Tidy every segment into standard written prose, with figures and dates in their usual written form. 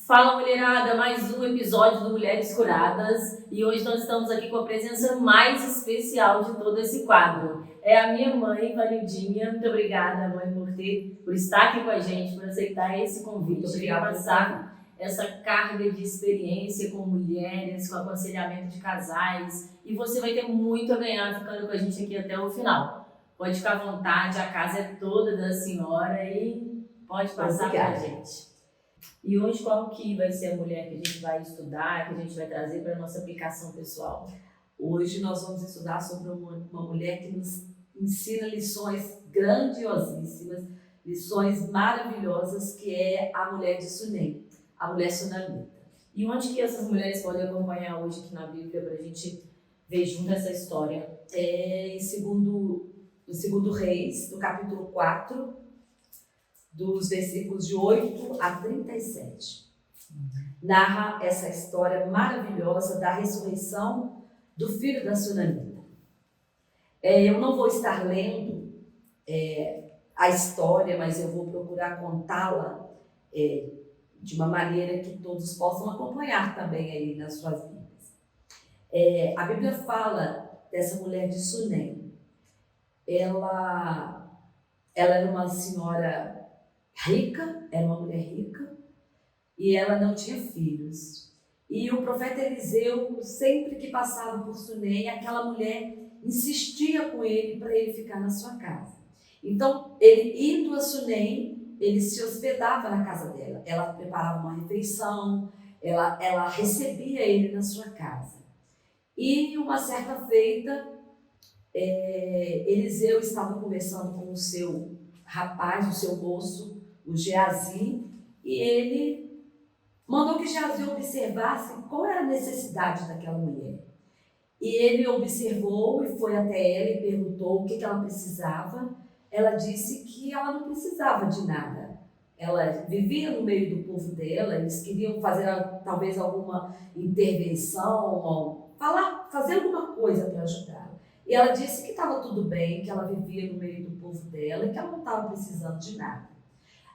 Fala, mulherada, mais um episódio do Mulheres Curadas e hoje nós estamos aqui com a presença mais especial de todo esse quadro. É a minha mãe, Validinha. Muito obrigada, mãe, por estar aqui com a gente, por aceitar esse convite e passar essa carga de experiência com mulheres, com aconselhamento de casais, e você vai ter muito a ganhar ficando com a gente aqui até o final. Pode ficar à vontade, a casa é toda da senhora e pode passar para a gente. E hoje qual que vai ser a mulher que a gente vai estudar, que a gente vai trazer para a nossa aplicação pessoal? Hoje nós vamos estudar sobre uma mulher que nos ensina lições grandiosíssimas, lições maravilhosas, que é a mulher de Sunem, a mulher sunamita. E onde que essas mulheres podem acompanhar hoje aqui na Bíblia para a gente ver junto essa história? É no segundo Reis, no capítulo 4, dos versículos de 8 a 37. Narra essa história maravilhosa da ressurreição do filho da sunamita. Eu não vou estar lendo a história, mas eu vou procurar contá-la de uma maneira que todos possam acompanhar também aí nas suas Bíblias. A Bíblia fala dessa mulher de Sunem. Ela era uma senhora rica, era uma mulher rica, e ela não tinha filhos. E o profeta Eliseu, sempre que passava por Sunem, aquela mulher insistia com ele para ele ficar na sua casa. Então, ele indo a Sunem, ele se hospedava na casa dela. Ela preparava uma refeição, ela recebia ele na sua casa. E uma certa feita, Eliseu estava conversando com o seu rapaz, o seu moço, o Geazi, e ele mandou que Geazi observasse qual era a necessidade daquela mulher. E ele observou e foi até ela e perguntou o que ela precisava. Ela disse que ela não precisava de nada. Ela vivia no meio do povo dela, eles queriam fazer talvez alguma intervenção, fazer alguma coisa para ajudá-la. E ela disse que estava tudo bem, que ela vivia no meio do povo dela e que ela não estava precisando de nada.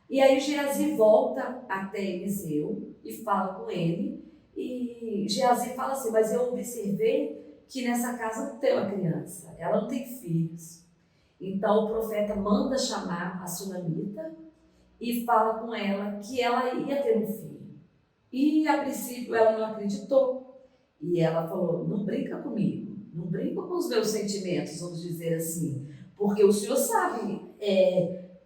E aí Geazi volta até Eliseu e fala com ele, e Geazi fala assim: mas eu observei que nessa casa não tem uma criança, ela não tem filhos. Então o profeta manda chamar a sunamita e fala com ela que ela ia ter um filho. E a princípio ela não acreditou, e ela falou: não brinca comigo, não brinca com os meus sentimentos, vamos dizer assim, porque o senhor sabe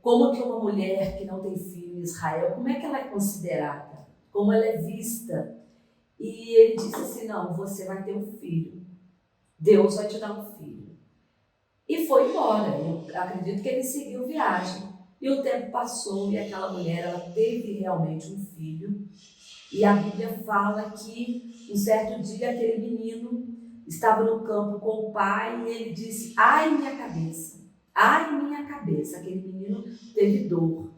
como que uma mulher que não tem filho em Israel, como é que ela é considerada? Como ela é vista? E ele disse assim: não, você vai ter um filho. Deus vai te dar um filho. E foi embora. Eu acredito que ele seguiu viagem. E o tempo passou e aquela mulher, ela teve realmente um filho. E a Bíblia fala que um certo dia aquele menino estava no campo com o pai e ele disse: ai, minha cabeça. Ai, minha cabeça. Aquele menino teve dor.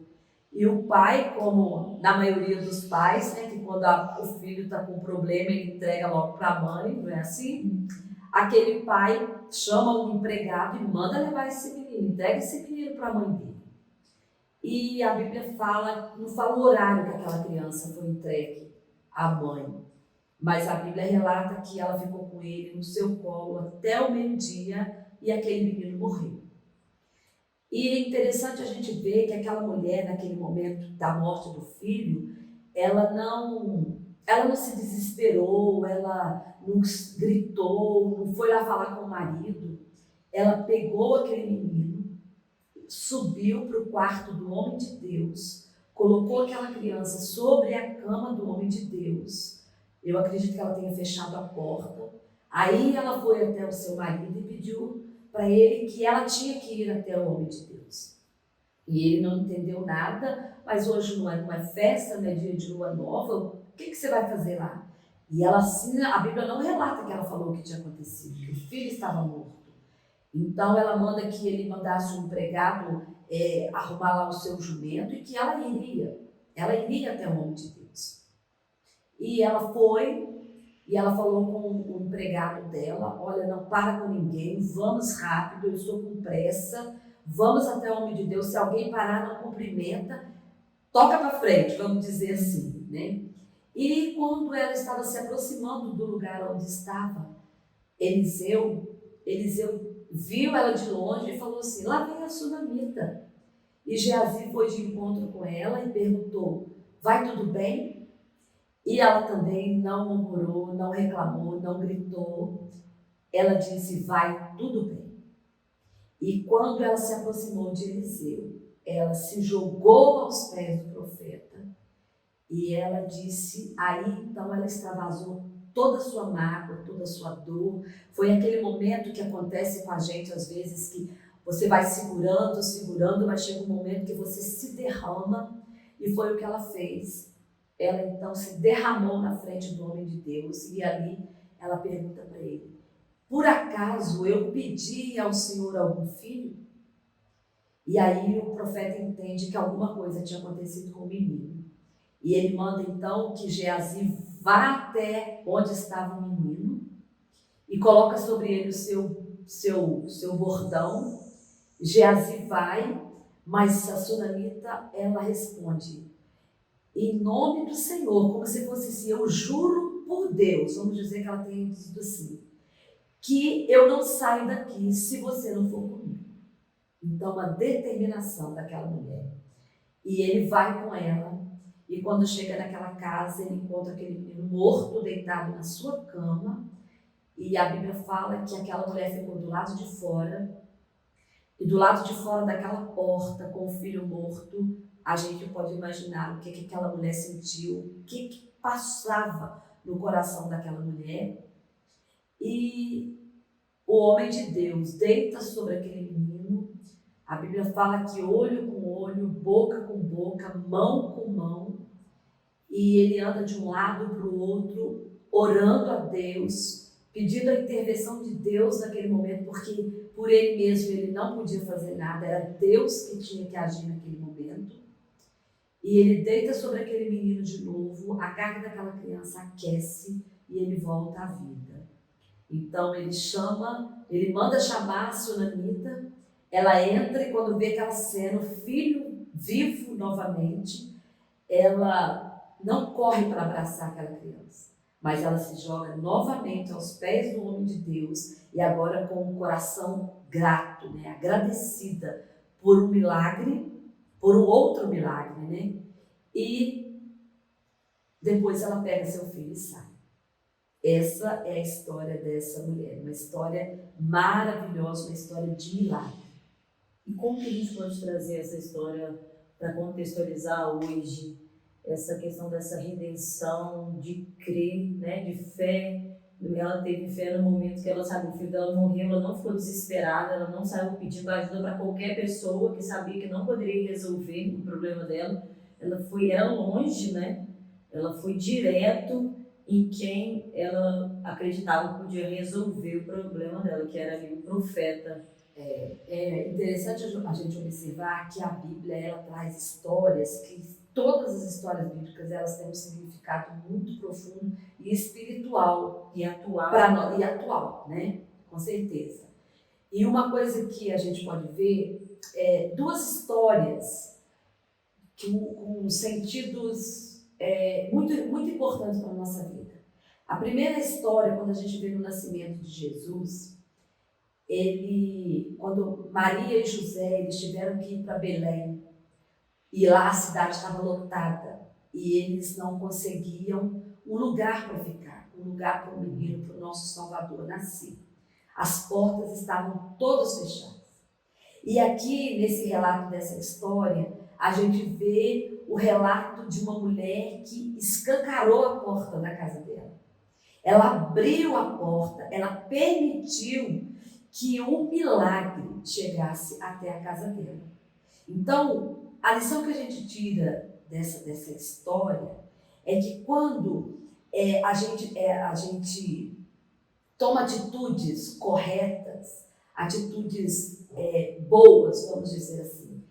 E o pai, como na maioria dos pais, que quando o filho está com problema, ele entrega logo para a mãe, não é assim? Aquele pai chama um empregado e manda levar esse menino, entrega esse menino para a mãe dele. E a Bíblia não fala o horário que aquela criança foi entregue à mãe, mas a Bíblia relata que ela ficou com ele no seu colo até o meio-dia e aquele menino morreu. E é interessante a gente ver que aquela mulher, naquele momento da morte do filho, ela não se desesperou, ela não gritou, não foi lá falar com o marido. Ela pegou aquele menino, subiu para o quarto do homem de Deus, colocou aquela criança sobre a cama do homem de Deus. Eu acredito que ela tenha fechado a porta. Aí ela foi até o seu marido e pediu para ele que ela tinha que ir até o homem de Deus. E ele não entendeu nada, mas hoje não é uma festa, não é dia de lua nova, o que você vai fazer lá? E ela a Bíblia não relata que ela falou o que tinha acontecido, que o filho estava morto. Então ela manda que ele mandasse um empregado arrumar lá o seu jumento e que ela iria até o homem de Deus. E ela foi, e ela falou com o empregado dela: olha, não para com ninguém, vamos rápido, eu estou com pressa, vamos até o homem de Deus, se alguém parar, não cumprimenta, toca para frente, vamos dizer assim, né? E quando ela estava se aproximando do lugar onde estava Eliseu viu ela de longe e falou assim: lá vem a sunamita. E Geazi foi de encontro com ela e perguntou: vai tudo bem? E ela também não murmurou, não reclamou, não gritou. Ela disse: vai tudo bem. E quando ela se aproximou de Eliseu, ela se jogou aos pés do profeta. E ela disse, aí então ela extravasou toda a sua mágoa, toda a sua dor. Foi aquele momento que acontece com a gente às vezes, que você vai segurando, segurando, mas chega um momento que você se derrama, e foi o que ela fez. Ela então se derramou na frente do homem de Deus, e ali ela pergunta para ele: por acaso eu pedi ao Senhor algum filho? E aí o profeta entende que alguma coisa tinha acontecido com o menino. E ele manda então que Geazi vá até onde estava o menino e coloca sobre ele o seu bordão. Geazi vai, mas a sunamita, ela responde: em nome do Senhor, como se fosse assim: eu juro por Deus, vamos dizer que ela tenha dito assim, que eu não saio daqui se você não for comigo. Então, uma determinação daquela mulher. E ele vai com ela, e quando chega naquela casa, ele encontra aquele menino morto, deitado na sua cama, e a Bíblia fala que aquela mulher ficou do lado de fora, e do lado de fora daquela porta, com o filho morto, a gente pode imaginar o que aquela mulher sentiu, o que passava no coração daquela mulher. E o homem de Deus deita sobre aquele menino. A Bíblia fala que olho com olho, boca com boca, mão com mão, e ele anda de um lado para o outro, orando a Deus, pedindo a intervenção de Deus naquele momento, porque por ele mesmo ele não podia fazer nada, era Deus que tinha que agir naquele momento. E ele deita sobre aquele menino de novo, a carne daquela criança aquece e ele volta à vida. Então ele manda chamar a sunamita, ela entra, e quando vê aquela cena, o filho vivo novamente, ela não corre para abraçar aquela criança, mas ela se joga novamente aos pés do homem de Deus, e agora com o coração grato, né? Agradecida por um milagre, por um outro milagre, né? E depois ela pega seu filho e sai. Essa é a história dessa mulher, uma história maravilhosa, uma história de milagre. E como que a gente pode trazer essa história para contextualizar hoje, essa questão dessa redenção, de crer, né, de fé? Ela teve fé no momento que ela sabe, o filho dela morreu, ela não ficou desesperada, ela não saiu pedindo ajuda para qualquer pessoa que sabia que não poderia resolver o problema dela. Era longe, né? Ela foi direto em quem ela acreditava que podia resolver o problema dela, que era ali o profeta. É interessante a gente observar que a Bíblia, ela traz histórias que todas as histórias bíblicas, elas têm um significado muito profundo e espiritual E atual. e atual, né? Com certeza. E uma coisa que a gente pode ver é duas histórias com sentidos muito importantes para a nossa vida. A primeira história, quando a gente vê no nascimento de Jesus, quando Maria e José, eles tiveram que ir para Belém, e lá a cidade estava lotada, e eles não conseguiam um lugar para ficar, um lugar para o menino, para o nosso Salvador nascer. As portas estavam todas fechadas. E aqui, nesse relato dessa história, a gente vê o relato de uma mulher que escancarou a porta da casa dela. Ela abriu a porta, ela permitiu que um milagre chegasse até a casa dela. Então, a lição que a gente tira dessa história é que quando a gente toma atitudes corretas, atitudes boas, vamos dizer assim,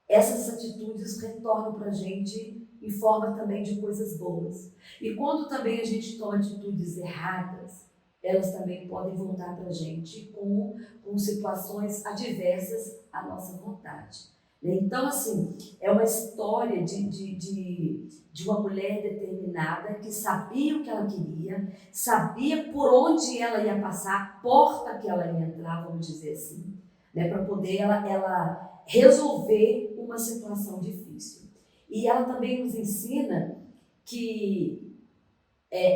essas atitudes retornam para a gente em forma também de coisas boas. E quando também a gente toma atitudes erradas, elas também podem voltar para a gente com situações adversas à nossa vontade. né? Então, assim, é uma história de uma mulher determinada que sabia o que ela queria, sabia por onde ela ia passar, a porta que ela ia entrar, vamos dizer assim, né? Para poder ela resolver uma situação difícil. E ela também nos ensina que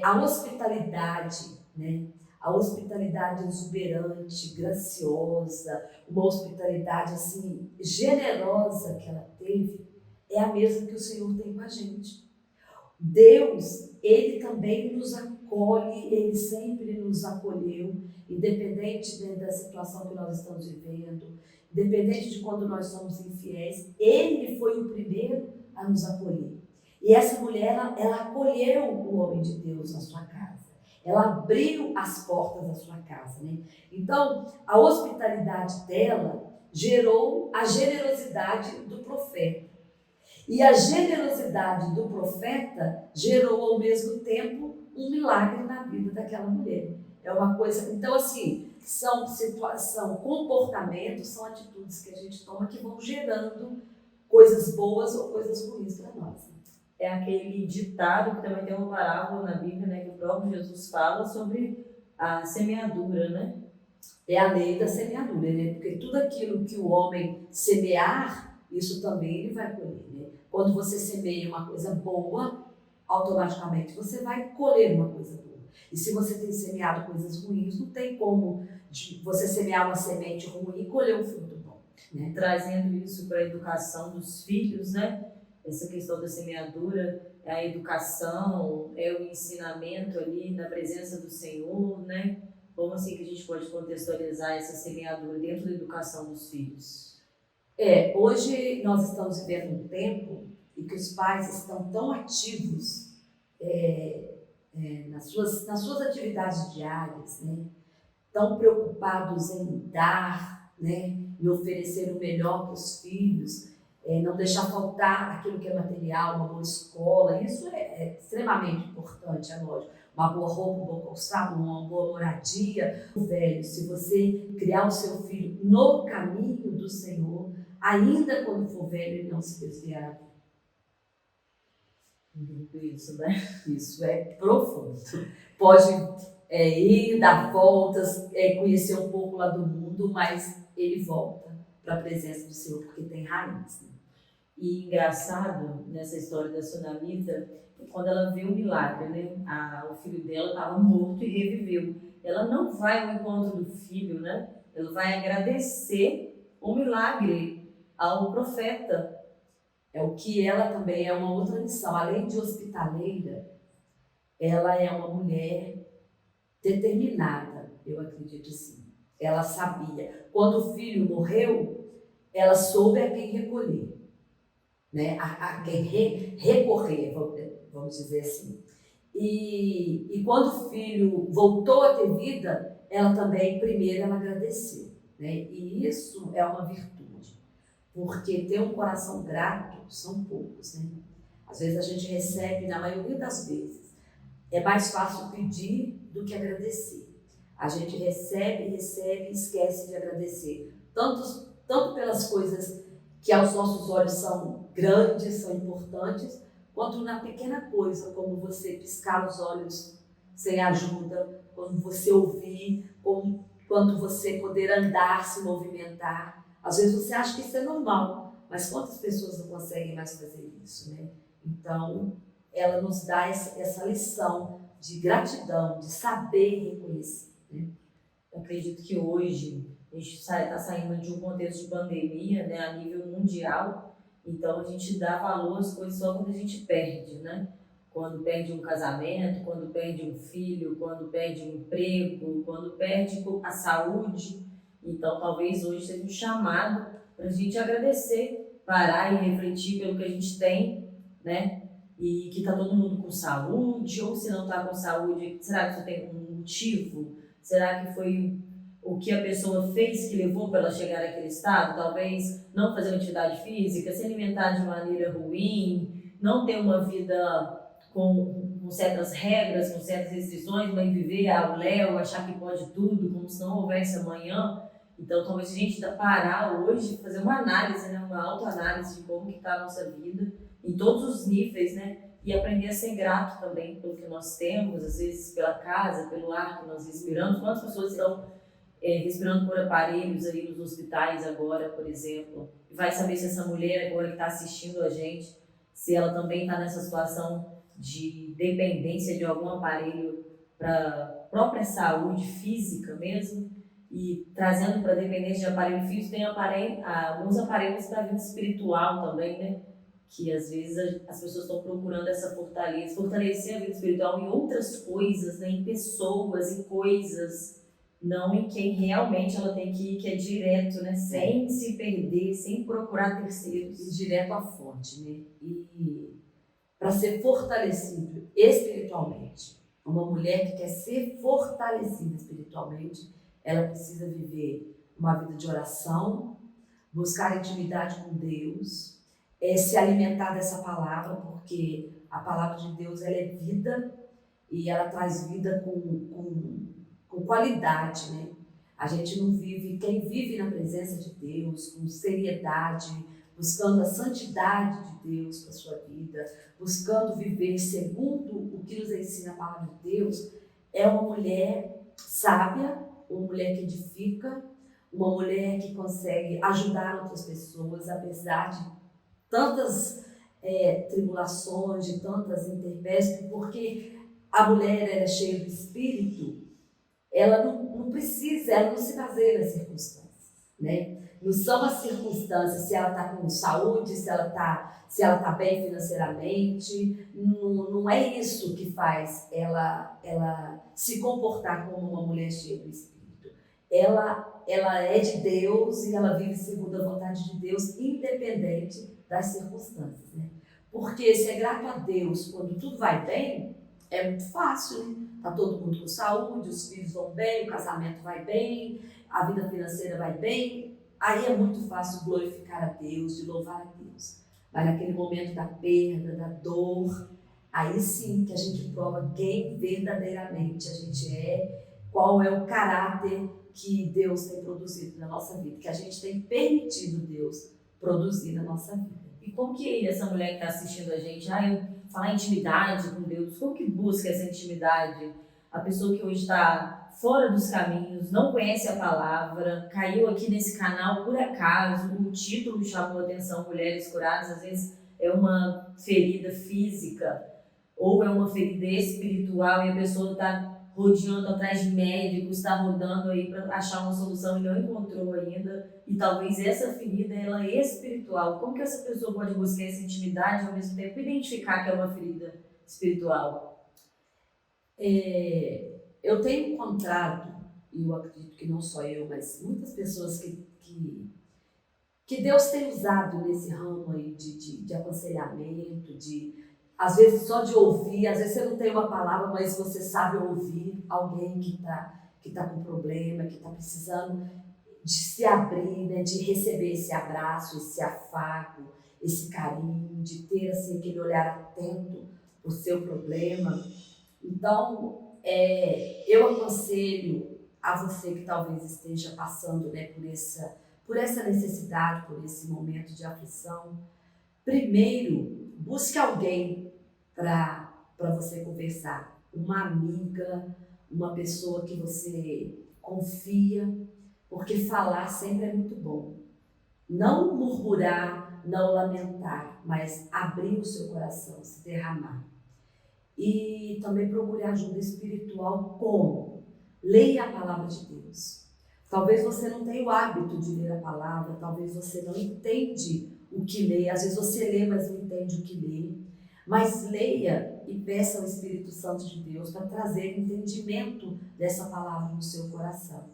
a hospitalidade, né? A hospitalidade exuberante, graciosa, uma hospitalidade assim generosa que ela teve, é a mesma que o Senhor tem com a gente. Deus, Ele também nos acolhe, Ele sempre nos acolheu, independente, né, da situação que nós estamos vivendo, independente de quando nós somos infiéis, Ele foi o primeiro a nos acolher. E essa mulher, ela acolheu o homem de Deus na sua casa. Ela abriu as portas da sua casa, né? Então, a hospitalidade dela gerou a generosidade do profeta. E a generosidade do profeta gerou ao mesmo tempo um milagre na vida daquela mulher. É uma coisa. Então, assim, são comportamentos, são atitudes que a gente toma que vão gerando coisas boas ou coisas ruins para nós. É aquele ditado que também tem uma parábola na Bíblia, né, que o próprio Jesus fala sobre a semeadura, né? É a lei da semeadura, né? Porque tudo aquilo que o homem semear, isso também ele vai colher, né? Quando você semeia uma coisa boa, automaticamente você vai colher uma coisa boa. E se você tem semeado coisas ruins, não tem como você semear uma semente ruim e colher um fruto bom, né? Trazendo isso para a educação dos filhos, né? Essa questão da semeadura, é a educação, é o ensinamento ali na presença do Senhor, né? Como assim que a gente pode contextualizar essa semeadura dentro da educação dos filhos? Hoje nós estamos vivendo um tempo em que os pais estão tão ativos nas suas atividades diárias, né? Tão preocupados em dar, né? Em oferecer o melhor para os filhos, não deixar faltar aquilo que é material, uma boa escola. Isso é extremamente importante, é lógico. Uma boa roupa, um bom calçado, uma boa moradia. Velho, se você criar o seu filho no caminho do Senhor, ainda quando for velho, ele não se desviará. Isso, né? Isso é profundo. Pode ir, dar voltas, conhecer um pouco lá do mundo, mas ele volta para a presença do Senhor, porque tem raiz, né? E engraçado nessa história da Sunamita, quando ela vê o milagre, né? O filho dela estava morto e reviveu. Ela não vai ao encontro do filho, né? Ela vai agradecer o milagre ao profeta. É o que ela também é uma outra lição. Além de hospitaleira, ela é uma mulher determinada, eu acredito assim. Ela sabia. Quando o filho morreu, ela soube a quem recolher, né? A quem recorrer, vamos dizer assim. E quando o filho voltou a ter vida, ela também, primeiro, ela agradeceu, né? E isso é uma virtude, porque ter um coração grato são poucos, né? Às vezes a gente recebe, na maioria das vezes, é mais fácil pedir do que agradecer. A gente recebe e esquece de agradecer. Tanto pelas coisas que aos nossos olhos são grandes, são importantes, quanto na pequena coisa, como você piscar os olhos sem ajuda, quando você ouvir, quando você poder andar, se movimentar. Às vezes você acha que isso é normal, mas quantas pessoas não conseguem mais fazer isso, né? Então, ela nos dá essa lição de gratidão, de saber reconhecer, né? Eu acredito que hoje a gente está saindo de um contexto de pandemia, né, a nível mundial, então a gente dá valor às coisas só quando a gente perde, né? Quando perde um casamento, quando perde um filho, quando perde um emprego, quando perde a saúde. Então talvez hoje seja um chamado para a gente agradecer, parar e refletir pelo que a gente tem, né? E que está todo mundo com saúde, ou se não está com saúde, será que isso tem um motivo? Será que foi o que a pessoa fez que levou para ela chegar naquele estado? Talvez não fazer uma atividade física, se alimentar de maneira ruim, não ter uma vida com certas regras, com certas restrições, mas viver ao léu, achar que pode tudo, como se não houvesse amanhã. Então, talvez a gente parar hoje, fazer uma análise, né, uma autoanálise de como que está a nossa vida, em todos os níveis, né, e aprender a ser grato também pelo que nós temos, às vezes pela casa, pelo ar que nós respiramos. Quantas pessoas estão respirando por aparelhos aí nos hospitais agora, por exemplo? E vai saber se essa mulher agora que está assistindo a gente, se ela também está nessa situação de dependência de algum aparelho para a própria saúde física mesmo. E trazendo para a dependência de aparelho físico, tem alguns aparelhos para a vida espiritual também, né? Que às vezes as pessoas estão procurando essa fortalecer a vida espiritual em outras coisas, né? Em pessoas, em coisas, não em quem realmente ela tem que ir, que é direto, né? Sem se perder, sem procurar terceiros. E direto à fonte, né? E para ser fortalecido espiritualmente, uma mulher que quer ser fortalecida espiritualmente, ela precisa viver uma vida de oração, buscar intimidade com Deus, se alimentar dessa palavra, porque a palavra de Deus ela é vida e ela traz vida com qualidade, né? A gente não vive, quem vive na presença de Deus, com seriedade, buscando a santidade de Deus para a sua vida, buscando viver segundo o que nos ensina a palavra de Deus, é uma mulher sábia, uma mulher que edifica, uma mulher que consegue ajudar outras pessoas, apesar de tantas tribulações, de tantas intempéries, porque a mulher ela é cheia do Espírito, ela não precisa, ela não se baseia nas circunstâncias, né? Não são as circunstâncias, se ela está com saúde, se ela tá bem financeiramente, não é isso que faz ela se comportar como uma mulher cheia do Espírito. Ela é de Deus e ela vive segundo a vontade de Deus, independente das circunstâncias, né? Porque ser grato a Deus quando tudo vai bem é muito fácil, né? Tá todo mundo com saúde, os filhos vão bem, o casamento vai bem, a vida financeira vai bem. Aí é muito fácil glorificar a Deus, de louvar a Deus. Mas naquele momento da perda, da dor, aí sim que a gente prova quem verdadeiramente a gente é, qual é o caráter que Deus tem produzido na nossa vida, que a gente tem permitido Deus produzir na nossa vida. E como que essa mulher que está assistindo a gente, falar intimidade com Deus, como que busca essa intimidade? A pessoa que hoje está fora dos caminhos, não conhece a palavra, caiu aqui nesse canal por acaso, o título chamou a atenção, Mulheres Curadas, às vezes é uma ferida física ou é uma ferida espiritual e a pessoa está rodeando atrás de médicos, está rodando aí para achar uma solução e não encontrou ainda, e talvez essa ferida ela é espiritual. Como que essa pessoa pode buscar essa intimidade e ao mesmo tempo identificar que é uma ferida espiritual? Eu tenho encontrado, e eu acredito que não só eu, mas muitas pessoas que Deus tem usado nesse ramo aí de aconselhamento, às vezes só de ouvir, às vezes você não tem uma palavra, mas você sabe ouvir alguém que tá com problema, que está precisando de se abrir, né, de receber esse abraço, esse afago, esse carinho, de ter assim, aquele olhar atento para o seu problema. Então, eu aconselho a você que talvez esteja passando, né, por essa necessidade, por esse momento de aflição, primeiro, busque alguém para você conversar, uma amiga, uma pessoa que você confia, porque falar sempre é muito bom. Não murmurar, não lamentar, mas abrir o seu coração, se derramar. E também procure ajuda espiritual como? Leia a palavra de Deus. Talvez você não tenha o hábito de ler a palavra, talvez você não entende o que lê, às vezes você lê, mas não entende o que lê. Mas leia e peça ao Espírito Santo de Deus para trazer entendimento dessa palavra no seu coração.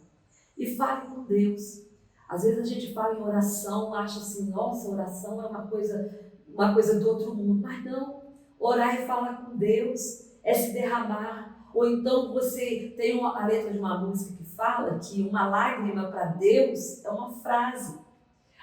E fale com Deus. Às vezes a gente fala em oração, acha assim, nossa, oração é uma coisa do outro mundo. Mas não, orar e falar com Deus é se derramar. Ou então você tem a letra de uma música que fala que uma lágrima para Deus é uma frase.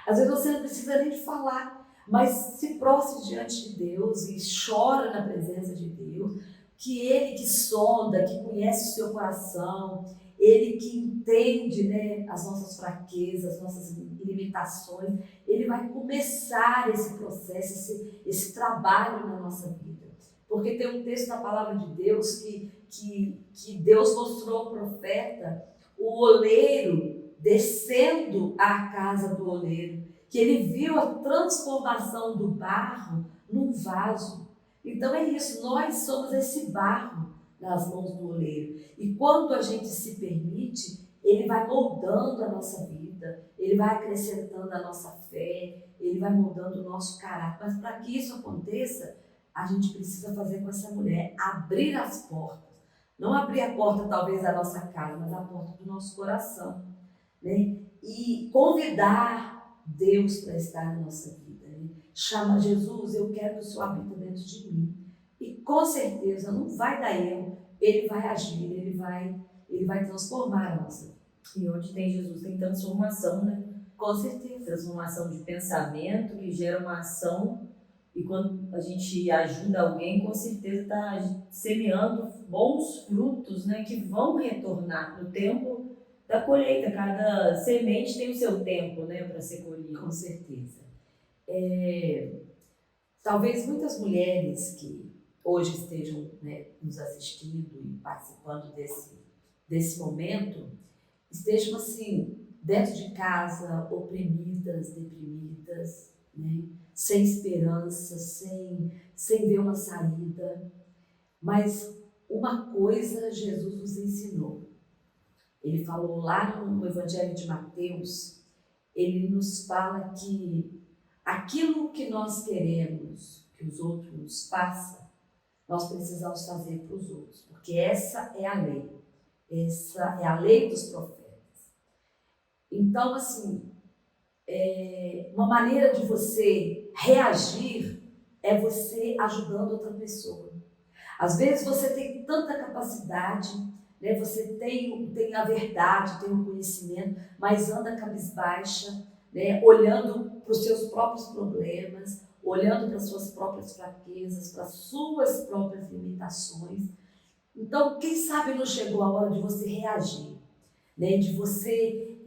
Às vezes você não precisa nem de falar, mas se prostre diante de Deus e chora na presença de Deus, que Ele que sonda, que conhece o seu coração, Ele que entende, né, as nossas fraquezas, as nossas limitações, ele vai começar esse processo, esse trabalho na nossa vida. Porque tem um texto da palavra de Deus que Deus mostrou ao profeta o oleiro descendo à casa do oleiro, que ele viu a transformação do barro num vaso. Então é isso, nós somos esse barro nas mãos do oleiro. E quando a gente se permite, ele vai moldando a nossa vida, ele vai acrescentando a nossa fé, ele vai moldando o nosso caráter. Mas para que isso aconteça, a gente precisa fazer com essa mulher, abrir as portas. Não abrir a porta talvez da nossa casa, mas a porta do nosso coração, né? E convidar Deus para estar na nossa vida, né? Chama Jesus, eu quero que o Senhor habite dentro de mim. E com certeza não vai dar erro, ele vai agir, ele vai transformar a nossa vida. E onde tem Jesus tem transformação, né? Com certeza. Transformação de pensamento que gera uma ação. E quando a gente ajuda alguém, com certeza está semeando bons frutos, né, que vão retornar no tempo da colheita. Cada semente tem o seu tempo, né, para ser colhida. Com certeza. Talvez muitas mulheres que hoje estejam, né, nos assistindo e participando desse momento, estejam assim, dentro de casa, oprimidas, deprimidas, né? Sem esperança, sem ver uma saída. Mas uma coisa Jesus nos ensinou. Ele falou lá no Evangelho de Mateus, ele nos fala que aquilo que nós queremos que os outros nos façam, nós precisamos fazer para os outros, porque essa é a lei. Essa é a lei dos profetas. Então, assim, uma maneira de você reagir é você ajudando outra pessoa. Às vezes você tem tanta capacidade, né? Você tem a verdade, tem o conhecimento, mas anda cabisbaixa, né? Olhando para os seus próprios problemas, olhando para as suas próprias fraquezas, para as suas próprias limitações. Então, quem sabe não chegou a hora de você reagir, né? De você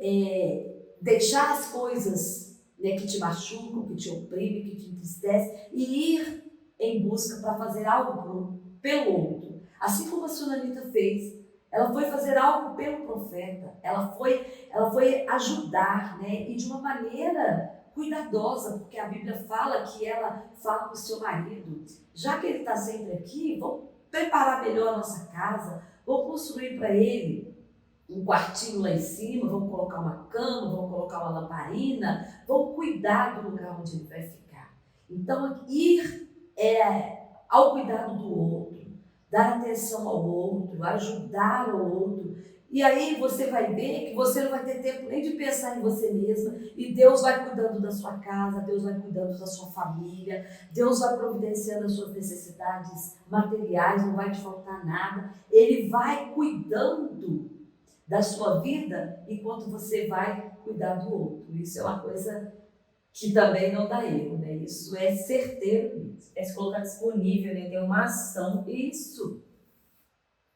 deixar as coisas, né, que te machucam, que te oprimem, que te entristecem e ir em busca para fazer algo pelo outro. Assim como a Sunamita fez, ela foi fazer algo pelo profeta, ela foi ajudar, né, e de uma maneira cuidadosa, porque a Bíblia fala que ela fala para o seu marido, já que ele está sempre aqui, vamos preparar melhor a nossa casa, vamos construir para ele um quartinho lá em cima, vamos colocar uma cama, vamos colocar uma lamparina, vamos cuidar do lugar onde ele vai ficar. Então, ir ao cuidado do outro, dar atenção ao outro, ajudar o outro. E aí você vai ver que você não vai ter tempo nem de pensar em você mesma, e Deus vai cuidando da sua casa, Deus vai cuidando da sua família, Deus vai providenciando as suas necessidades materiais, não vai te faltar nada. Ele vai cuidando da sua vida enquanto você vai cuidar do outro. Isso é uma coisa que também não dá erro, né? Isso é certeiro mesmo. É se colocar disponível, né? Ter uma ação. Isso.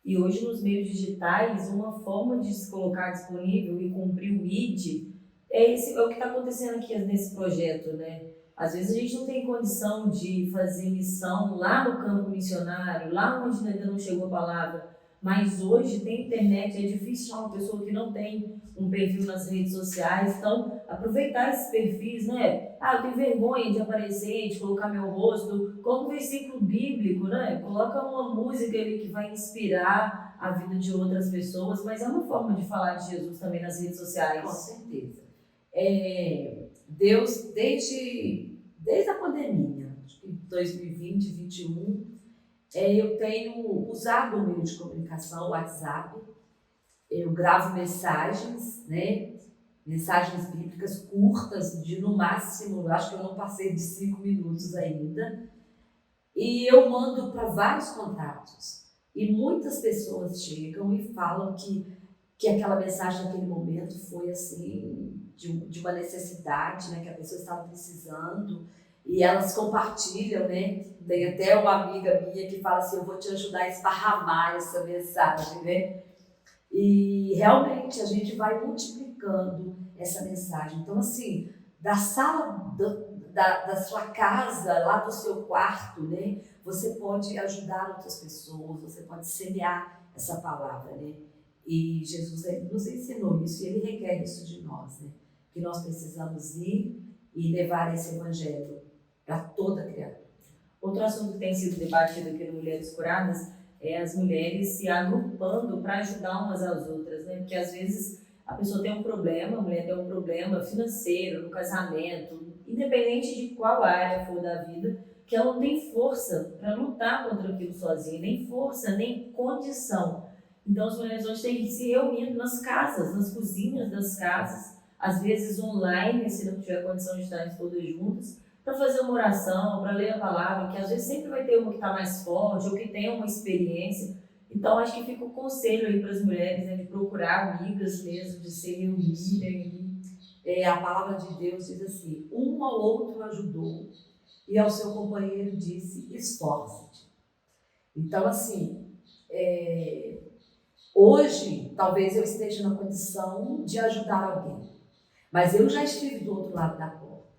E hoje nos meios digitais, uma forma de se colocar disponível e cumprir o ID é o que está acontecendo aqui nesse projeto, né? Às vezes a gente não tem condição de fazer missão lá no campo missionário, lá onde ainda não chegou a palavra. Mas hoje tem internet, é difícil achar uma pessoa que não tem um perfil nas redes sociais. Então, aproveitar esses perfis, né? Eu tenho vergonha de aparecer, de colocar meu rosto. Como versículo bíblico, né? Coloca uma música ali que vai inspirar a vida de outras pessoas. Mas é uma forma de falar de Jesus também nas redes sociais. Com certeza. Deus, desde a pandemia, acho que 2020, 2021, eu tenho usado o meio de comunicação, o WhatsApp. Eu gravo mensagens, né? Mensagens bíblicas curtas, de no máximo, acho que eu não passei de 5 minutos ainda. E eu mando para vários contatos. E muitas pessoas chegam e falam que aquela mensagem naquele momento foi assim, de uma necessidade, né? Que a pessoa estava precisando. E elas compartilham, né? Tem até uma amiga minha que fala assim, eu vou te ajudar a esparramar essa mensagem, né? E realmente a gente vai multiplicando essa mensagem. Então, assim, da sala da sua casa, lá do seu quarto, né? Você pode ajudar outras pessoas, você pode semear essa palavra, né? E Jesus nos ensinou isso e ele requer isso de nós, né? Que nós precisamos ir e levar esse evangelho para toda criatura. Outro assunto que tem sido debatido aqui no Mulheres Curadas é as mulheres se agrupando para ajudar umas às outras, né? Porque às vezes a pessoa tem um problema, a mulher tem um problema financeiro, no casamento, independente de qual área for da vida, que ela não tem força para lutar contra aquilo sozinha, nem força, nem condição. Então as mulheres hoje têm que se reunindo nas casas, nas cozinhas das casas, às vezes online, se não tiver condição de estarem todas juntas, para fazer uma oração, para ler a palavra, que às vezes sempre vai ter uma que está mais forte ou que tem uma experiência. Então, acho que fica o conselho aí para as mulheres, né, de procurar amigas mesmo, de se reunirem. A palavra de Deus diz assim: um ao outro ajudou e ao seu companheiro disse: esforça-te. Então, assim, hoje talvez eu esteja na condição de ajudar alguém, mas eu já estive do outro lado da porta.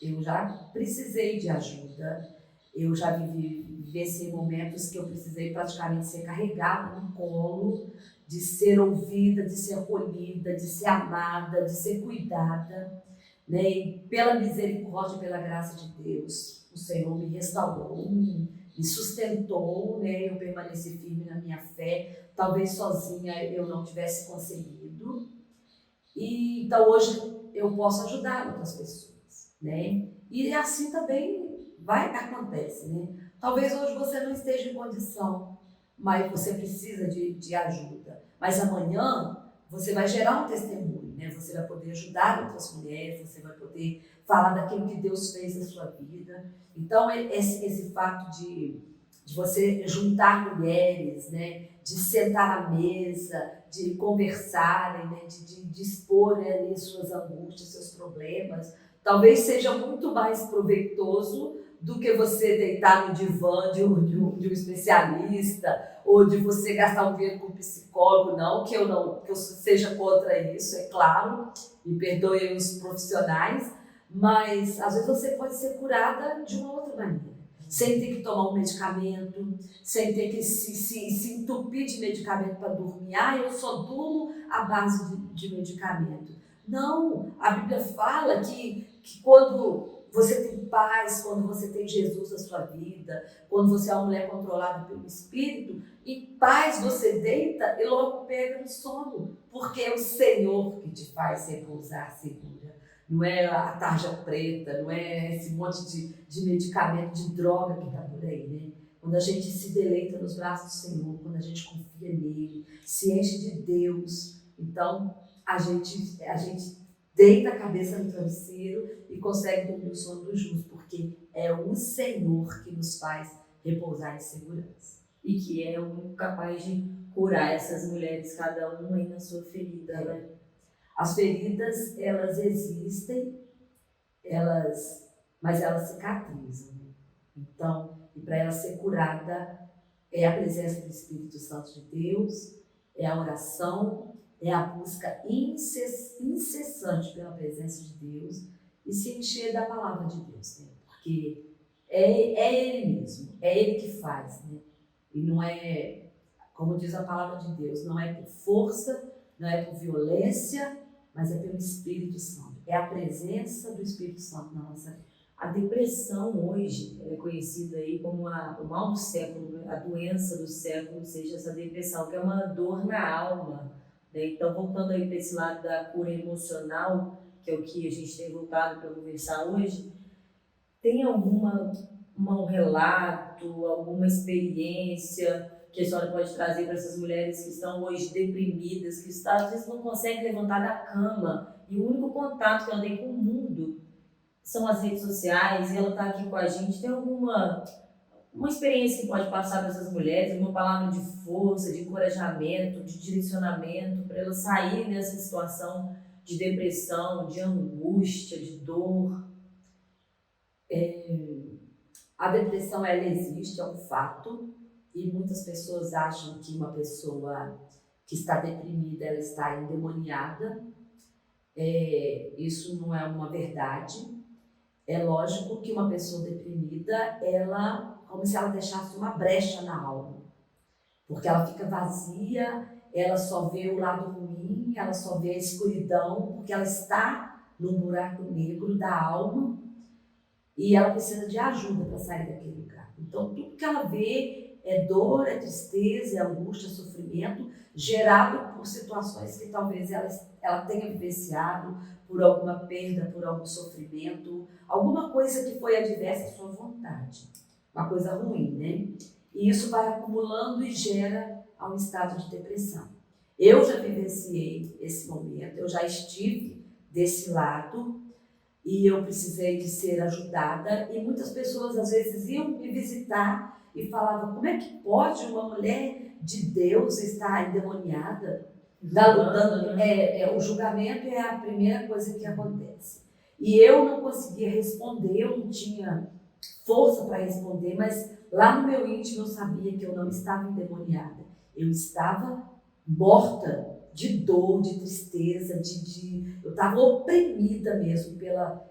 Eu já precisei de ajuda, eu já vivenciei momentos que eu precisei praticamente ser carregada no colo, de ser ouvida, de ser acolhida, de ser amada, de ser cuidada, né? E pela misericórdia, pela graça de Deus, o Senhor me restaurou, me sustentou, né? Eu permaneci firme na minha fé, talvez sozinha eu não tivesse conseguido. E então hoje eu posso ajudar outras pessoas, né? E assim também acontece, né? Talvez hoje você não esteja em condição, mas você precisa de ajuda. Mas amanhã você vai gerar um testemunho, né? Você vai poder ajudar outras mulheres, você vai poder falar daquilo que Deus fez na sua vida. Então esse fato de você juntar mulheres, né? De sentar à mesa, de conversarem, né? de expor, né, suas angústias, seus problemas, talvez seja muito mais proveitoso do que você deitar no divã de um especialista ou de você gastar um dinheiro com um psicólogo. Não que eu seja contra isso, é claro, e perdoem os profissionais, mas às vezes você pode ser curada de uma outra maneira, sem ter que tomar um medicamento, sem ter que se entupir de medicamento para dormir. Eu só durmo à base de medicamento. Não, a Bíblia fala que quando você tem paz, quando você tem Jesus na sua vida, quando você é uma mulher controlada pelo Espírito, em paz você deita e logo pega no sono, porque é o Senhor que te faz repousar segura. Não é a tarja preta, não é esse monte de medicamento, de droga que está por aí, né? Quando a gente se deleita nos braços do Senhor, quando a gente confia nele, se enche de Deus, então a gente deita a cabeça no travesseiro e consegue dormir o sono do justo, porque é o Senhor que nos faz repousar em segurança. E que é o único capaz de curar essas mulheres, cada uma aí na sua ferida, né? As feridas, elas existem, mas elas cicatrizam, né? Então, e para ela ser curada, é a presença do Espírito Santo de Deus, é a oração, é a busca incessante pela presença de Deus e se encher da palavra de Deus, né? Porque é Ele mesmo, é Ele que faz, né? E não é, como diz a palavra de Deus, não é por força, não é por violência, mas é pelo Espírito Santo. É a presença do Espírito Santo na nossa vida. A depressão hoje é conhecida aí como o mal do século, a doença do século, ou seja, essa depressão, que é uma dor na alma, né? Então, voltando aí para esse lado da cura emocional, que é o que a gente tem voltado para conversar hoje, tem um relato, alguma experiência que a senhora pode trazer para essas mulheres que estão hoje deprimidas, que às vezes não conseguem levantar da cama e o único contato que ela tem com o mundo são as redes sociais, e ela está aqui com a gente? Tem uma experiência que pode passar para essas mulheres, uma palavra de força, de encorajamento, de direcionamento, para elas saírem dessa situação de depressão, de angústia, de dor? A depressão, ela existe, é um fato, e muitas pessoas acham que uma pessoa que está deprimida, ela está endemoniada. Isso não é uma verdade. É lógico que uma pessoa deprimida, ela, como se ela deixasse uma brecha na alma, porque ela fica vazia, ela só vê o lado ruim, ela só vê a escuridão, porque ela está num buraco negro da alma e ela precisa de ajuda para sair daquele lugar. Então, tudo que ela vê é dor, é tristeza, é angústia, é sofrimento, gerado por situações que talvez ela tenha vivenciado, por alguma perda, por algum sofrimento, alguma coisa que foi adversa à sua vontade, uma coisa ruim, né? E isso vai acumulando e gera um estado de depressão. Eu já vivenciei esse momento, eu já estive desse lado e eu precisei de ser ajudada, e muitas pessoas às vezes iam me visitar e falavam: como é que pode uma mulher de Deus estar endemoniada? Está lutando, o julgamento é a primeira coisa que acontece. E eu não conseguia responder, eu não tinha força para responder, mas lá no meu íntimo eu sabia que eu não estava endemoniada. Eu estava morta de dor, de tristeza, eu estava oprimida mesmo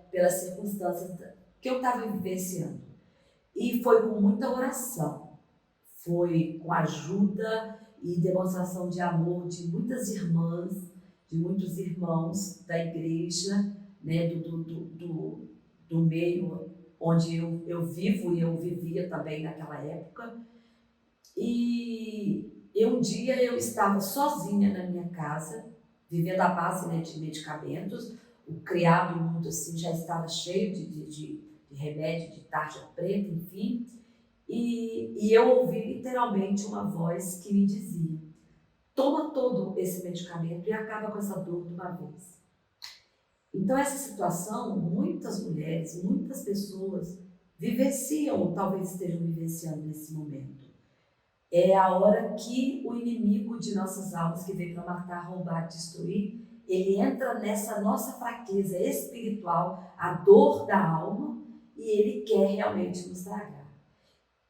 pelas circunstâncias que eu estava vivenciando. E foi com muita oração, foi com ajuda e demonstração de amor de muitas irmãs, de muitos irmãos da igreja, né, do meio onde eu vivo e eu vivia também naquela época. E um dia eu estava sozinha na minha casa, vivendo à base, né, de medicamentos. O criado mundo assim, já estava cheio de remédio, de tarja preta, enfim. E eu ouvi literalmente uma voz que me dizia: toma todo esse medicamento e acaba com essa dor de uma vez. Então, essa situação, muitas mulheres, muitas pessoas vivenciam, ou talvez estejam vivenciando nesse momento. É a hora que o inimigo de nossas almas, que veio para matar, roubar, destruir, ele entra nessa nossa fraqueza espiritual, a dor da alma, e ele quer realmente nos tragar.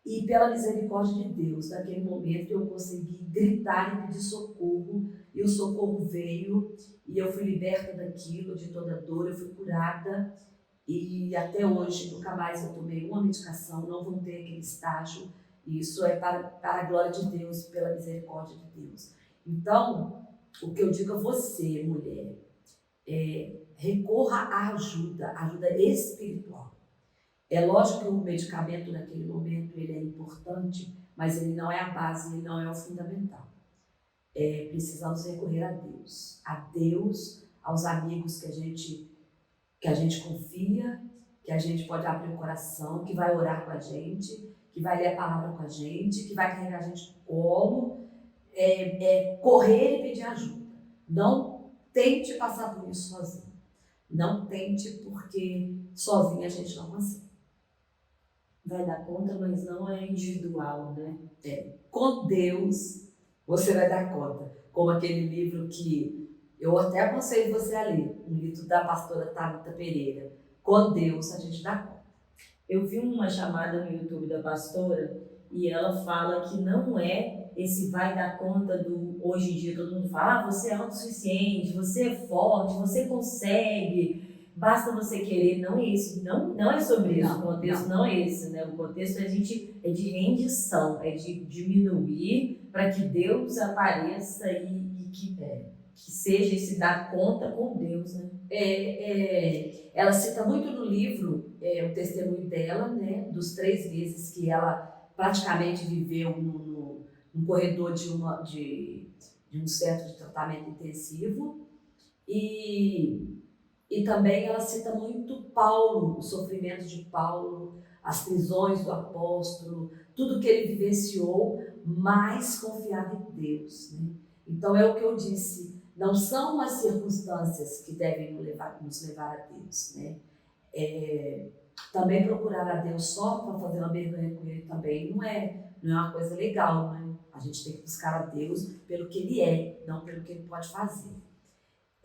E pela misericórdia de Deus, naquele momento eu consegui gritar e pedir socorro, e o socorro veio, e eu fui liberta daquilo, de toda dor, eu fui curada, e até hoje nunca mais eu tomei uma medicação, não voltei àquele estágio, e isso é para a glória de Deus, pela misericórdia de Deus. Então, o que eu digo a você, mulher, recorra à ajuda espiritual. É lógico que o medicamento naquele momento ele é importante, mas ele não é a base, ele não é o fundamental. Precisamos recorrer a Deus, aos amigos que a gente confia, que a gente pode abrir o coração, que vai orar com a gente, que vai ler a palavra com a gente, que vai carregar a gente no colo, correr e pedir ajuda. Não tente passar por isso sozinho. Não tente, porque sozinha a gente não consegue. Vai dar conta, mas não é individual, né? Com Deus, você vai dar conta. Como aquele livro que eu até aconselho você a ler, um livro da pastora Tabita Pereira. Com Deus, a gente dá conta. Eu vi uma chamada no YouTube da pastora e ela fala que não é esse vai dar conta do... Hoje em dia todo mundo fala: você é autossuficiente, você é forte, você consegue... Basta você querer. Não é isso, não é sobre isso. O contexto não é esse, né? O contexto é de rendição, é de diminuir para que Deus apareça e que seja esse dar conta com Deus, né? Ela cita muito no livro o testemunho dela, né, dos 3 meses que ela praticamente viveu num corredor de um centro de tratamento intensivo. E também ela cita muito Paulo, o sofrimento de Paulo, as prisões do apóstolo, tudo que ele vivenciou, mas confiava em Deus, né? Então é o que eu disse, não são as circunstâncias que devem nos levar a Deus, né? Também procurar a Deus só para fazer uma vergonha com ele também não é uma coisa legal, né? A gente tem que buscar a Deus pelo que ele é, não pelo que ele pode fazer.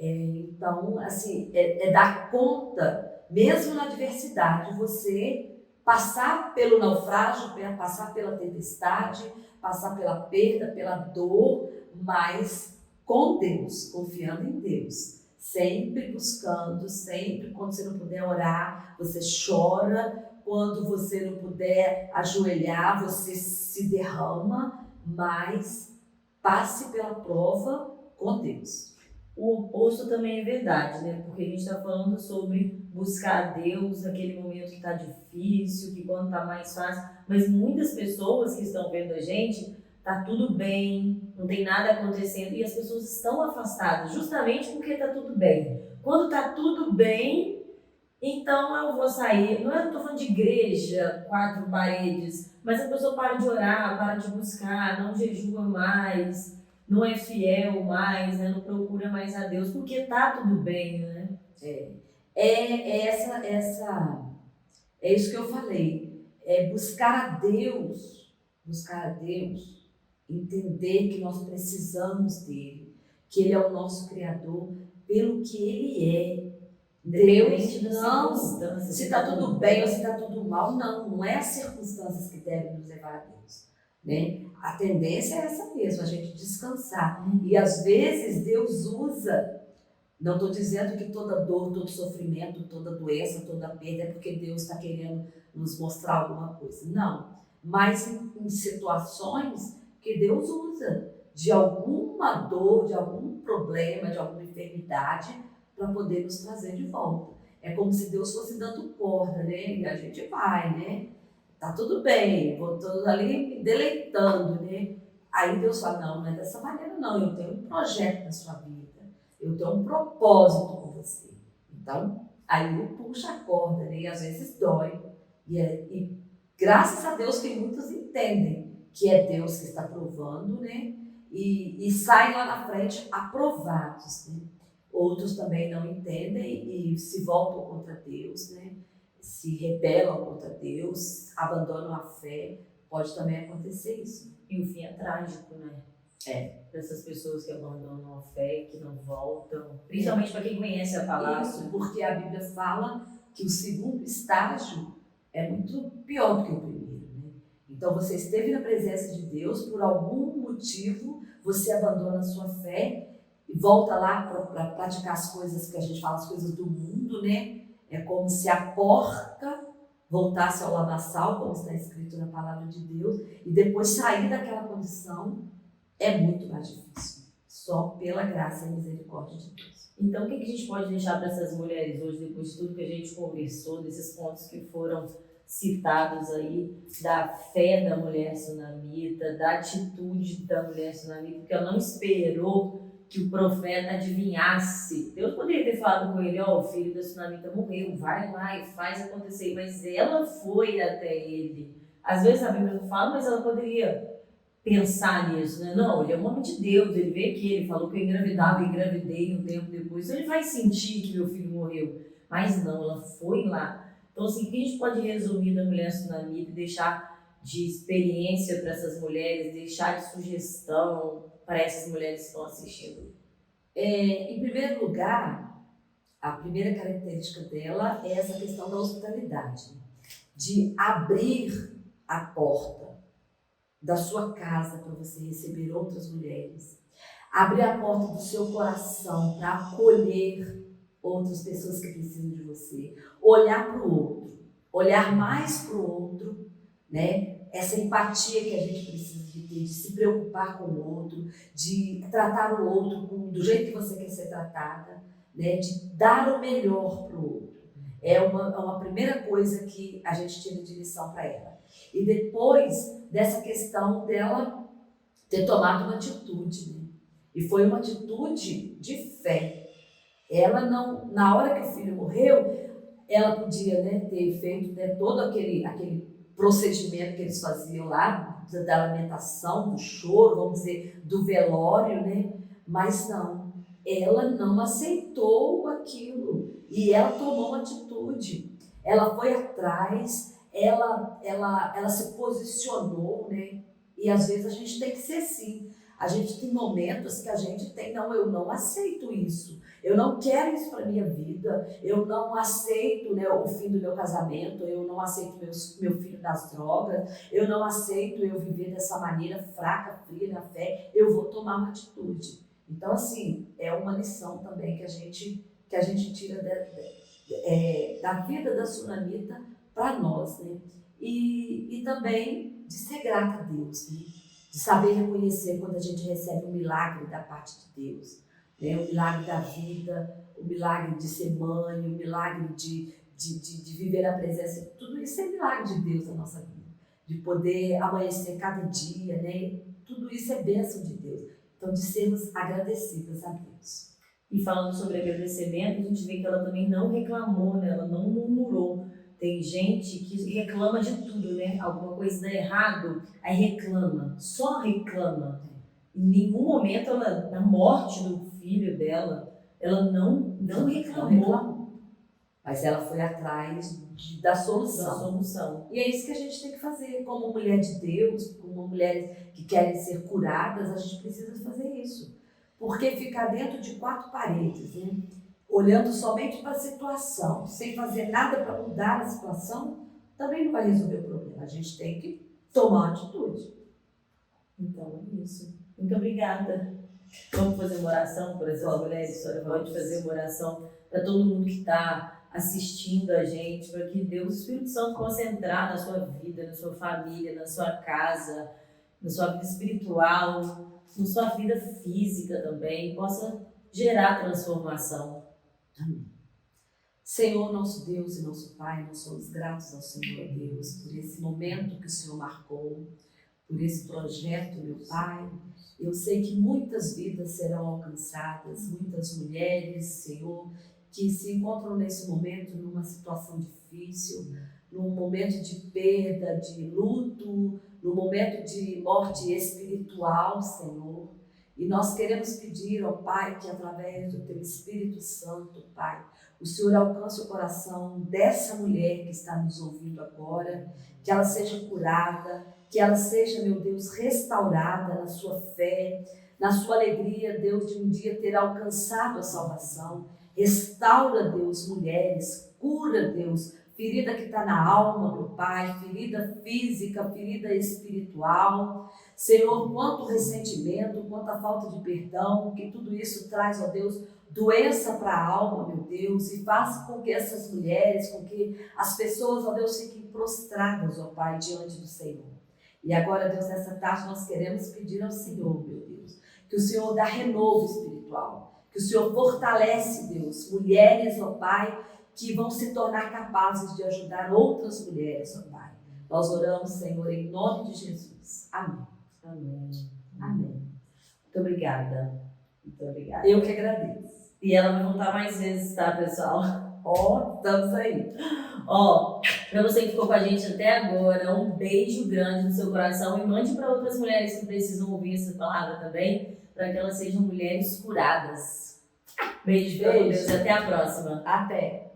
Então, assim, dar conta, mesmo na adversidade, você passar pelo naufrágio, passar pela tempestade, passar pela perda, pela dor, mas com Deus, confiando em Deus. Sempre buscando, sempre, quando você não puder orar, você chora. Quando você não puder ajoelhar, você se derrama, mas passe pela prova com Deus. O oposto também é verdade, né? Porque a gente está falando sobre buscar a Deus naquele momento que está difícil, que quando está mais fácil. Mas muitas pessoas que estão vendo a gente, tá tudo bem, não tem nada acontecendo e as pessoas estão afastadas justamente porque tá tudo bem. Quando tá tudo bem, então eu vou sair. Não estou falando de igreja, 4 paredes, mas a pessoa para de orar, para de buscar, não jejua mais, não é fiel mais, né? Não procura mais a Deus, porque tá tudo bem, né? É isso que eu falei. É buscar a Deus, entender que nós precisamos dele, que ele é o nosso Criador, pelo que ele é. Independente Deus das não, circunstâncias. se está tudo bem ou se está tudo mal, não é as circunstâncias que devem nos levar a Deus, né? A tendência é essa mesmo, a gente descansar. E às vezes Deus usa, não estou dizendo que toda dor, todo sofrimento, toda doença, toda perda é porque Deus está querendo nos mostrar alguma coisa. Não, mas em situações que Deus usa de alguma dor, de algum problema, de alguma enfermidade, para poder nos trazer de volta. É como se Deus fosse dando corda, né? E a gente vai, né? Tá tudo bem, vou todos ali me deleitando, né? Aí Deus fala, não é dessa maneira não, eu tenho um projeto na sua vida, eu tenho um propósito com você. Então, aí ele puxa a corda, né? E às vezes dói. E graças a Deus que muitos entendem que é Deus que está provando, né? E saem lá na frente aprovados, né? Outros também não entendem e se voltam contra Deus, né? Se rebelam contra Deus, abandonam a fé. Pode também acontecer isso. E o fim é trágico, né? Dessas pessoas que abandonam a fé, que não voltam. Principalmente para quem conhece a palavra. Isso, porque a Bíblia fala que o segundo estágio é muito pior do que o primeiro, né? Então você esteve na presença de Deus, por algum motivo você abandona a sua fé e volta lá para praticar as coisas que a gente fala, as coisas do mundo, né? É como se a porca voltasse ao lamaçal, como está escrito na palavra de Deus, e depois sair daquela condição é muito mais difícil. Só pela graça e misericórdia de Deus. Então, o que a gente pode deixar para essas mulheres hoje, depois de tudo que a gente conversou, desses pontos que foram citados aí, da fé da mulher sunamita, da atitude da mulher sunamita, porque ela não esperou que o profeta adivinhasse. Deus poderia ter falado com ele, o filho da sunamita morreu, vai lá e faz acontecer, mas ela foi até ele. Às vezes a Bíblia não fala, mas ela poderia pensar nisso, né? Não, ele é um homem de Deus, ele veio aqui, ele falou que eu engravidava, eu engravidei um tempo depois, então ele vai sentir que meu filho morreu. Mas não, ela foi lá. Então, assim, o que a gente pode resumir da mulher sunamita e deixar de experiência para essas mulheres, deixar de sugestão para essas mulheres que estão assistindo? Em primeiro lugar, a primeira característica dela é essa questão da hospitalidade, de abrir a porta da sua casa para você receber outras mulheres, abrir a porta do seu coração para acolher outras pessoas que precisam de você, olhar para o outro, olhar mais para o outro, né? Essa empatia que a gente precisa de ter, de se preocupar com o outro, de tratar o outro do jeito que você quer ser tratada, né? De dar o melhor para o outro. É uma primeira coisa que a gente tira de lição para ela. E depois dessa questão dela ter tomado uma atitude, né? E foi uma atitude de fé. Ela não, na hora que o filho morreu, ela podia, né, ter feito, né, todo aquele procedimento que eles faziam lá, da lamentação, do choro, vamos dizer, do velório, né? Mas não, ela não aceitou aquilo e ela tomou uma atitude. Ela foi atrás, ela se posicionou, né? E às vezes a gente tem que ser assim. A gente tem momentos que a gente tem, não, eu não aceito isso. Eu não quero isso para minha vida. Eu não aceito, né, o fim do meu casamento. Eu não aceito meu filho nas drogas. Eu não aceito eu viver dessa maneira fraca, fria na fé. Eu vou tomar uma atitude. Então, assim, é uma lição também que a gente tira da vida da sunamita para nós, né? E também de ser grata a Deus, né? De saber reconhecer quando a gente recebe um milagre da parte de Deus, né? O milagre da vida, o milagre de ser mãe, o milagre de viver a presença, tudo isso é milagre de Deus na nossa vida, de poder amanhecer cada dia, né? Tudo isso é bênção de Deus, então de sermos agradecidas a Deus. E falando sobre agradecimento, a gente vê que ela também não reclamou, né? Ela não murmurou. Tem gente que reclama de tudo, né? Alguma coisa dá errado, aí reclama, só reclama. Em nenhum momento, ela, na morte do filho dela, ela não reclamou. Mas ela foi atrás da solução. E é isso que a gente tem que fazer. Como mulher de Deus, como mulheres que querem ser curadas, a gente precisa fazer isso. Porque ficar dentro de 4 paredes, né? Olhando somente para a situação, sem fazer nada para mudar a situação, também não vai resolver o problema. A gente tem que tomar uma atitude. Então, é isso. Muito obrigada. Vamos fazer uma oração por essas mulheres? A senhora pode fazer uma oração para todo mundo que está assistindo a gente, para que Deus, o Espírito Santo, possa entrar na sua vida, na sua família, na sua casa, na sua vida espiritual, na sua vida física também, possa gerar transformação. Amém. Senhor, nosso Deus e nosso Pai, nós somos gratos ao Senhor, Deus, por esse momento que o Senhor marcou, por esse projeto, meu Pai. Eu sei que muitas vidas serão alcançadas, muitas mulheres, Senhor, que se encontram nesse momento numa situação difícil, num momento de perda, de luto, num momento de morte espiritual, Senhor. E nós queremos pedir ao Pai que através do Teu Espírito Santo, Pai, o Senhor alcance o coração dessa mulher que está nos ouvindo agora, que ela seja curada, que ela seja, meu Deus, restaurada na sua fé, na sua alegria, Deus, de um dia ter alcançado a salvação. Restaura, Deus, mulheres, cura, Deus, ferida que está na alma, meu Pai, ferida física, ferida espiritual. Senhor, quanto ressentimento, quanta falta de perdão, que tudo isso traz, ó Deus, doença para a alma, meu Deus, e faça com que essas mulheres, com que as pessoas, ó Deus, fiquem prostradas, ó Pai, diante do Senhor. E agora, Deus, nessa tarde nós queremos pedir ao Senhor, meu Deus, que o Senhor dá renovo espiritual, que o Senhor fortalece, Deus, mulheres, ó Pai, que vão se tornar capazes de ajudar outras mulheres, ó Pai. Nós oramos, Senhor, em nome de Jesus. Amém. Amém. Amém. Muito obrigada. Muito obrigada. Eu que agradeço. E ela vai voltar mais vezes, tá, pessoal? Ó, estamos aí. Ó, para você que ficou com a gente até agora, um beijo grande no seu coração e mande para outras mulheres que precisam ouvir essa palavra também, para que elas sejam mulheres curadas. Beijo, Deus, e até a próxima. Até.